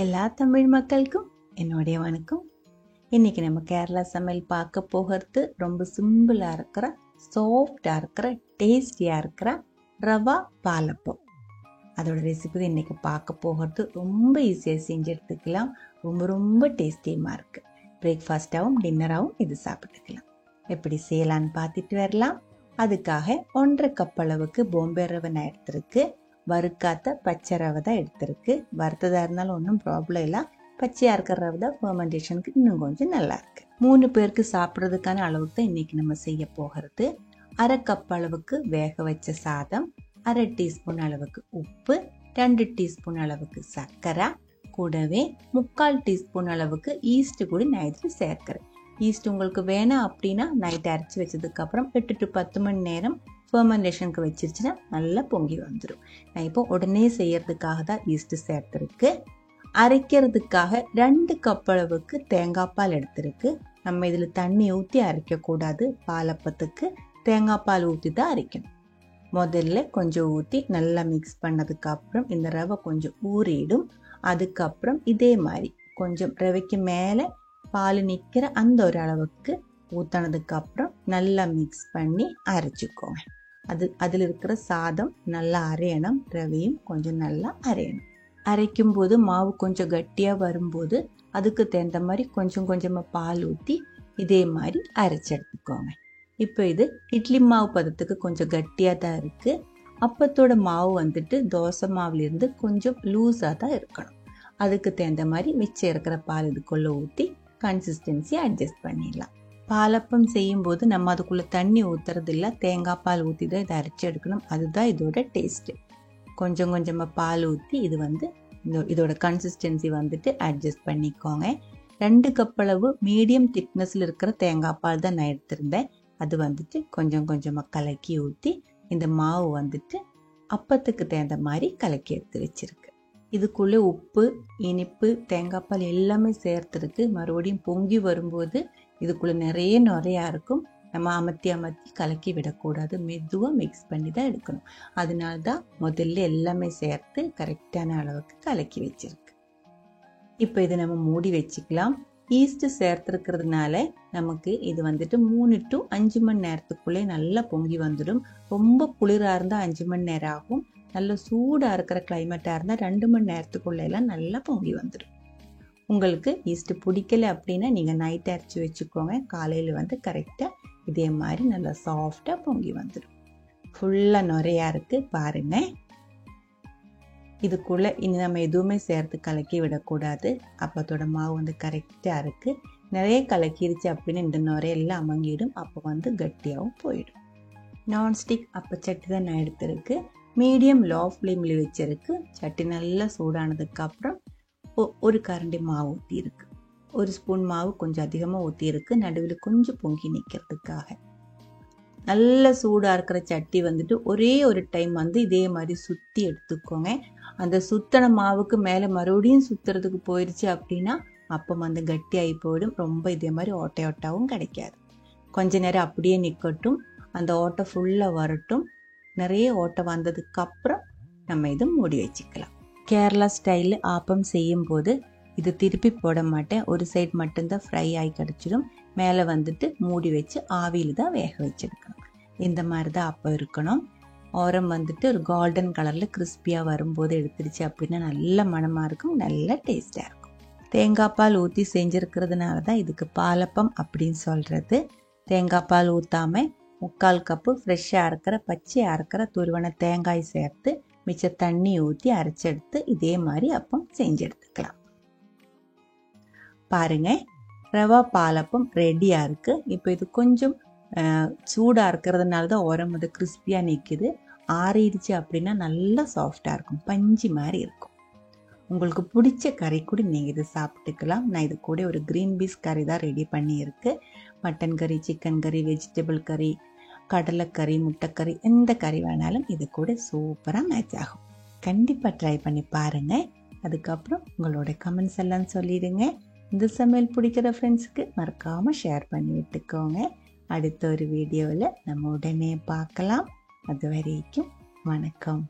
எல்லா தமிழ் மக்களுக்கும் என்னுடைய வணக்கம். இன்னைக்கு நம்ம கேரளா சமையல் பார்க்க போகிறது ரொம்ப சிம்பிளாக இருக்கிற, சாஃப்டாக இருக்கிற, டேஸ்டியாக இருக்கிற ரவா பாலப்பம். அதோட ரெசிபி இன்னைக்கு பார்க்க போகிறது ரொம்ப ஈஸியாக செஞ்சு எடுத்துக்கலாம். ரொம்ப ரொம்ப டேஸ்டியமாக இருக்குது. பிரேக்ஃபாஸ்ட்டாகவும் டின்னராகவும் இது சாப்பிட்டுக்கலாம். எப்படி செய்யலான்னு பார்த்துட்டு வரலாம். அதுக்காக 1.5 கப் அளவுக்கு பாம்பே ரவை நான் எடுத்திருக்கு. வறுக்காத்த பச்சை ரவை தான் எடுத்திருக்கு. வறுத்ததாக இருந்தாலும் ஒன்றும் ப்ராப்ளம் இல்லை. பச்சையாக இருக்கிற ரவை தான் ஃபர்மெண்டேஷனுக்கு இன்னும் கொஞ்சம் நல்லா இருக்கு. 3 பேருக்கு சாப்பிட்றதுக்கான அளவுக்கு தான் இன்னைக்கு நம்ம செய்ய போகிறது. 1/2 கப் அளவுக்கு வேக வச்ச சாதம், 1/2 டீஸ்பூன் அளவுக்கு உப்பு, 2 டீஸ்பூன் அளவுக்கு சர்க்கரை, கூடவே 3/4 டீஸ்பூன் அளவுக்கு ஈஸ்ட் கூட நான் இதில் சேர்க்கிறேன். ஈஸ்ட் உங்களுக்கு வேணாம் அப்படின்னா நைட் அரைச்சி வச்சதுக்கு அப்புறம் 8 to 10 மணி நேரம் ஃபர்மெண்டேஷனுக்கு வச்சிருச்சுன்னா நல்லா பொங்கி வந்துடும். நான் இப்போ உடனே செய்யறதுக்காக தான் ஈஸ்ட் சேர்த்துருக்கு. அரைக்கிறதுக்காக 2 கப் அளவுக்கு தேங்காய் பால் எடுத்திருக்கு. நம்ம இதில் தண்ணி ஊற்றி அரைக்கக்கூடாது. பாலப்பத்துக்கு தேங்காய் பால் ஊற்றி தான் அரைக்கணும். முதல்ல கொஞ்சம் ஊற்றி நல்லா மிக்ஸ் பண்ணதுக்கு அப்புறம் இந்த ரவை கொஞ்சம் ஊறிடும். அதுக்கப்புறம் இதே மாதிரி கொஞ்சம் ரவைக்கு மேலே பால் நிற்கிற அந்த ஒரு அளவுக்கு ஊற்றினதுக்கு அப்புறம் நல்லா மிக்ஸ் பண்ணி அரைச்சிக்கோங்க. அதில் இருக்கிற சாதம் நல்லா அரையணும், ரவையும் கொஞ்சம் நல்லா அரையணும். அரைக்கும் போது மாவு கொஞ்சம் கட்டியாக வரும்போது அதுக்கு தகுந்த மாதிரி கொஞ்சம் கொஞ்சமாக பால் ஊற்றி இதே மாதிரி அரைச்சி எடுத்துக்கோங்க. இப்போ இது இட்லி மாவு பதத்துக்கு கொஞ்சம் கட்டியாக தான் இருக்குது. அப்பத்தோட மாவு வந்துட்டு தோசை மாவுலேருந்து கொஞ்சம் லூஸாக தான் இருக்கணும். அதுக்கு தகுந்த மாதிரி மிச்சம் இருக்கிற பால் இதுக்குள்ளே ஊற்றி கன்சிஸ்டன்சி அட்ஜஸ்ட் பண்ணிடலாம். பாலப்பம் செய்யும்போது நம்ம அதுக்குள்ளே தண்ணி ஊற்றுறது இல்லை, தேங்காய் பால் ஊற்றி தான் இதை அரைச்சி எடுக்கணும். அதுதான் இதோட டேஸ்ட்டு. கொஞ்சம் கொஞ்சமாக பால் ஊற்றி இதோட கன்சிஸ்டன்சி வந்துட்டு அட்ஜஸ்ட் பண்ணிக்கோங்க. 2 கப் அளவு மீடியம் திக்னஸில் இருக்கிற தேங்காய் பால் தான் நான் எடுத்திருந்தேன். அது வந்துட்டு கொஞ்சம் கொஞ்சமாக கலக்கி ஊற்றி இந்த மாவு வந்துட்டு அப்பத்துக்கு தகுந்த மாதிரி கலக்கி எடுத்து வச்சிருக்கு. இதுக்குள்ளே உப்பு, இனிப்பு, தேங்காய் பால் எல்லாமே சேர்த்துருக்கு. மறுபடியும் பொங்கி வரும்போது இதுக்குள்ளே நிறையா இருக்கும். நம்ம அமர்த்தி கலக்கி விடக்கூடாது. மெதுவாக மிக்ஸ் பண்ணி தான் எடுக்கணும். அதனால தான் முதல்ல எல்லாமே சேர்த்து கரெக்டான அளவுக்கு கலக்கி வச்சிருக்கு. இப்போ இதை நம்ம மூடி வச்சுக்கலாம். ஈஸ்ட் சேர்த்துருக்கிறதுனால நமக்கு இது வந்துட்டு 3 to 5 மணி நேரத்துக்குள்ளே நல்லா பொங்கி வந்துடும். ரொம்ப குளிராக இருந்தால் 5 மணி நேரம் ஆகும். நல்ல சூடாக இருக்கிற கிளைமேட்டாக இருந்தால் 2 மணி நேரத்துக்குள்ளே எல்லாம் நல்லா பொங்கி வந்துடும். உங்களுக்கு ஈஸ்ட் பிடிக்கல அப்படின்னா நீங்கள் நைட் அரைச்சி வச்சுக்கோங்க. காலையில் கரெக்டாக இதே மாதிரி நல்லா சாஃப்டாக பொங்கி வந்துடும். ஃபுல்லாக நிறையா இருக்குது பாருங்கள். இதுக்குள்ளே இனி நம்ம எதுவுமே சேர்த்து கலக்கி விடக்கூடாது. அப்பத்தோட மாவு கரெக்டாக இருக்குது. நிறைய கலக்கிருச்சு அப்படின்னு இந்த நுரையெல்லாம் அமங்கிடும். அப்போ கட்டியாகவும் போயிடும். நான்ஸ்டிக் அப்பச்சட்டி தான் நான் எடுத்திருக்கு. மீடியம் லோ ஃப்ளேமில் வச்சிருக்கு. சட்டி நல்லா சூடானதுக்கு அப்புறம் ஒரு கரண்டி மாவு ஊற்றிருக்கு. 1 ஸ்பூன் மாவு கொஞ்சம் அதிகமாக ஊற்றிருக்கு. நடுவில் கொஞ்சம் பொங்கி நிற்கிறதுக்காக. நல்ல சூடாக இருக்கிற சட்டி ஒரே ஒரு டைம் இதே மாதிரி சுற்றி எடுத்துக்கோங்க. அந்த சுத்தன மாவுக்கு மேலே மறுபடியும் சுற்றுறதுக்கு போயிடுச்சு அப்படின்னா அப்போ கட்டியாகி போயிடும். ரொம்ப இதே மாதிரி ஓட்டையாகவும் கிடைக்காது. கொஞ்ச நேரம் அப்படியே நிற்கட்டும். அந்த ஓட்டை ஃபுல்லாக வரட்டும். நிறைய ஓட்டை வந்ததுக்கு அப்புறம் நம்ம இதை மூடி வச்சுக்கலாம். கேரளா ஸ்டைலில் ஆப்பம் செய்யும் போது இது திருப்பி போட மாட்டேன். ஒரு சைடு மட்டும்தான் ஃப்ரை ஆகி கிடச்சிடும். மேலே மூடி வச்சு ஆவியில் தான் வேக வச்செடுக்கணும். இந்த மாதிரி தான் அப்போ இருக்கணும். ஓரம் ஒரு கோல்டன் கலரில் கிறிஸ்பியாக வரும்போது எடுத்துருச்சு அப்படின்னா நல்ல மணமாக இருக்கும், நல்ல டேஸ்டாக இருக்கும். தேங்காய் பால் ஊற்றி செஞ்சுருக்கிறதுனால தான் இதுக்கு பாலப்பம் அப்படின்னு சொல்கிறது. தேங்காய் பால் ஊற்றாமல் 3/4 கப்பு ஃப்ரெஷ்ஷாக அரைக்கிற பச்சையாக அரைக்கிற துருவன தேங்காய் சேர்த்து மிச்ச தண்ணி ஊற்றி அரைச்செடுத்து இதே மாதிரி அப்பம் செஞ்சு எடுத்துக்கலாம். பாருங்க, ரவா பாலப்பம் ரெடியாக இருக்குது. இப்போ இது கொஞ்சம் சூடாக இருக்கிறதுனால தான் ஓரம் கிறிஸ்பியாக நிற்குது. ஆறிடுச்சு அப்படின்னா நல்லா சாஃப்டாக இருக்கும், பஞ்சு மாதிரி இருக்கும். உங்களுக்கு பிடிச்ச கறி கூட நீங்கள் இதை சாப்பிட்டுக்கலாம். நான் இது கூட ஒரு க்ரீன் பீஸ் கறி தான் ரெடி பண்ணியிருக்கு. மட்டன் கறி, சிக்கன் கறி, வெஜிடபிள் கறி, கடலைக்கறி, முட்டைக்கறி, எந்த கறி வேணாலும் இது கூட சூப்பராக மேட்ச் ஆகும். கண்டிப்பாக ட்ரை பண்ணி பாருங்கள். அதுக்கப்புறம் உங்களோட கமெண்ட்ஸ் எல்லாம் சொல்லிடுங்க. இந்த சமையல் பிடிக்கிற ஃப்ரெண்ட்ஸுக்கு மறக்காமல் ஷேர் பண்ணி விட்டுக்கோங்க. அடுத்த ஒரு வீடியோவில் நம்ம உடனே பார்க்கலாம். அது வரைக்கும் வணக்கம்.